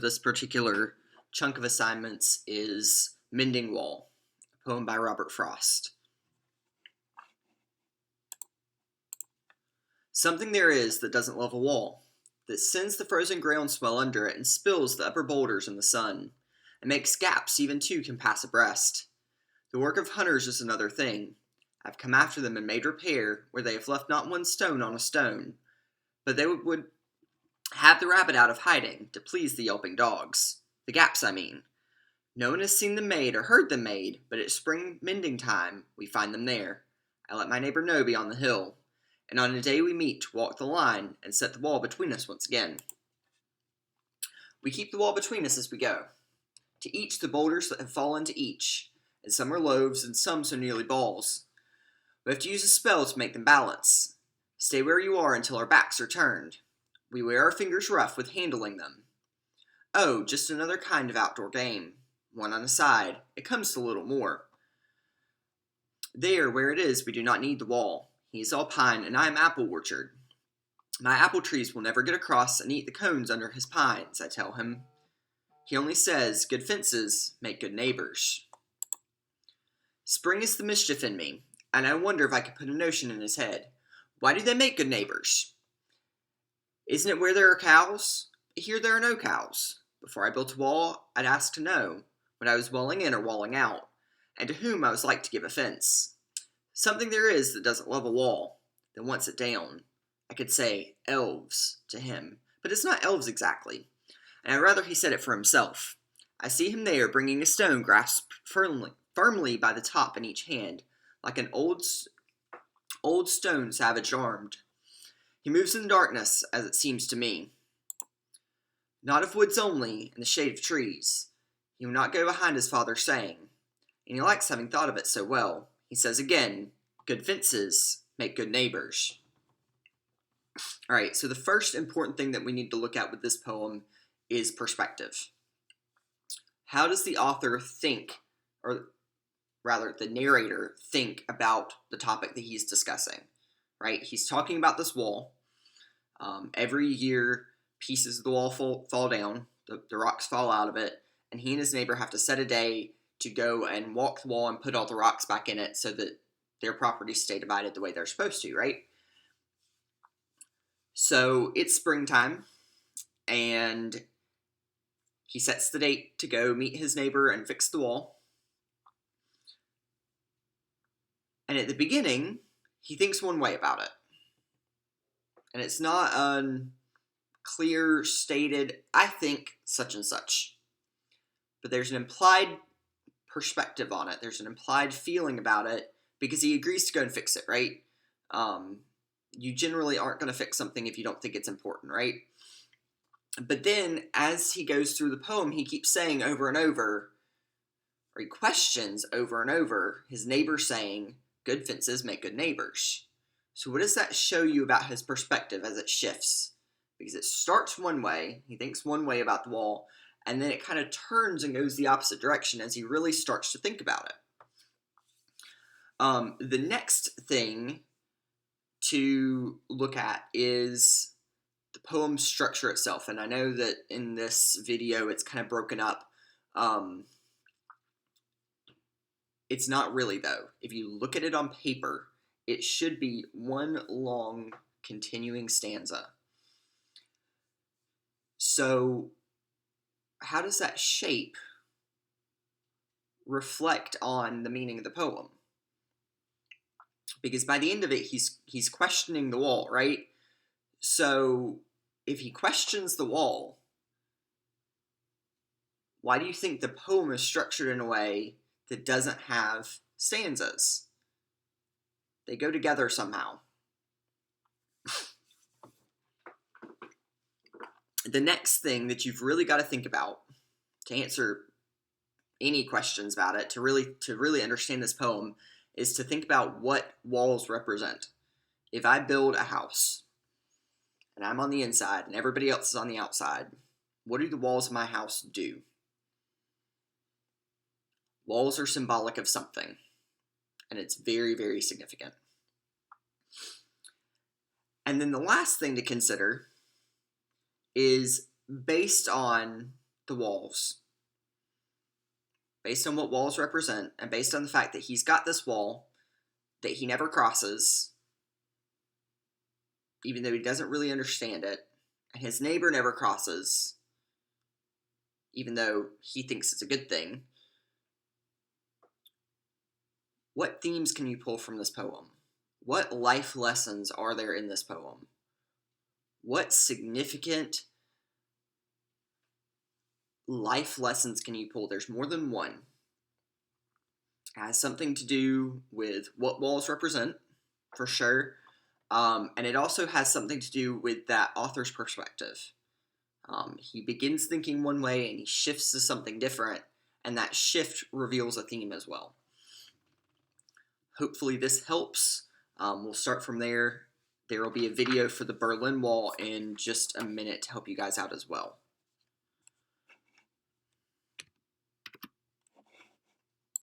This particular chunk of assignments is Mending Wall, a poem by Robert Frost. Something there is that doesn't love a wall, that sends the frozen groundswell under it and spills the upper boulders in the sun, and makes gaps even two can pass abreast. The work of hunters is another thing. I've come after them and made repair where they have left not one stone on a stone, but they would have the rabbit out of hiding to please the yelping dogs. The gaps, I mean. No one has seen them made or heard them made, but at spring mending time we find them there. I let my neighbor know beyond the hill, and on a day we meet to walk the line and set the wall between us once again. We keep the wall between us as we go. To each the boulders that have fallen to each, and some are loaves and some so nearly balls. We have to use a spell to make them balance. Stay where you are until our backs are turned. We wear our fingers rough with handling them. Oh, just another kind of outdoor game. One on a side. It comes to little more. There, where it is, we do not need the wall. He is all pine, and I am apple orchard. My apple trees will never get across and eat the cones under his pines, I tell him. He only says, good fences make good neighbors. Spring is the mischief in me, and I wonder if I could put a notion in his head. Why do they make good neighbors? Isn't it where there are cows? Here there are no cows. Before I built a wall, I'd ask to know when I was walling in or walling out, and to whom I was like to give offense. Something there is that doesn't love a wall, that wants it down. I could say elves to him, but it's not elves exactly, and I'd rather he said it for himself. I see him there bringing a stone grasped firmly by the top in each hand, like an old stone savage armed. He moves in the darkness, as it seems to me. Not of woods only, in the shade of trees. He will not go behind his father's saying, and he likes having thought of it so well. He says again, good fences make good neighbors. Alright, so the first important thing that we need to look at with this poem is perspective. How does the author think, or rather the narrator, think about the topic that he's discussing? Right? He's talking about this wall. Every year, pieces of the wall fall down, the rocks fall out of it, and he and his neighbor have to set a day to go and walk the wall and put all the rocks back in it so that their properties stay divided the way they're supposed to, right? So it's springtime, and he sets the date to go meet his neighbor and fix the wall. And at the beginning, he thinks one way about it. And it's not clear stated, I think such and such. But there's an implied perspective on it. There's an implied feeling about it because he agrees to go and fix it, right? You generally aren't going to fix something if you don't think it's important, right? But then, as he goes through the poem, he keeps saying over and over, or he questions over and over, his neighbor saying, good fences make good neighbors. So what does that show you about his perspective as it shifts? Because it starts one way, he thinks one way about the wall, and then it kind of turns and goes the opposite direction as he really starts to think about it. The next thing to look at is the poem structure itself, and I know that in this video it's kind of broken up. It's not really, though. If you look at it on paper, it should be one long continuing stanza. So how does that shape reflect on the meaning of the poem? Because by the end of it, he's questioning the wall, right? So if he questions the wall, why do you think the poem is structured in a way that doesn't have stanzas? They go together somehow. The next thing that you've really got to think about to answer any questions about it, to really understand this poem, is to think about what walls represent. If I build a house, and I'm on the inside, and everybody else is on the outside, what do the walls of my house do? Walls are symbolic of something, and it's very, very significant. And then the last thing to consider is based on the walls. Based on what walls represent, and based on the fact that he's got this wall that he never crosses, even though he doesn't really understand it, and his neighbor never crosses, even though he thinks it's a good thing. What themes can you pull from this poem? What life lessons are there in this poem? What significant life lessons can you pull? There's more than one. It has something to do with what walls represent, for sure. And it also has something to do with that author's perspective. He begins thinking one way and he shifts to something different, and that shift reveals a theme as well. Hopefully this helps. We'll start from there. There will be a video for the Berlin Wall in just a minute to help you guys out as well.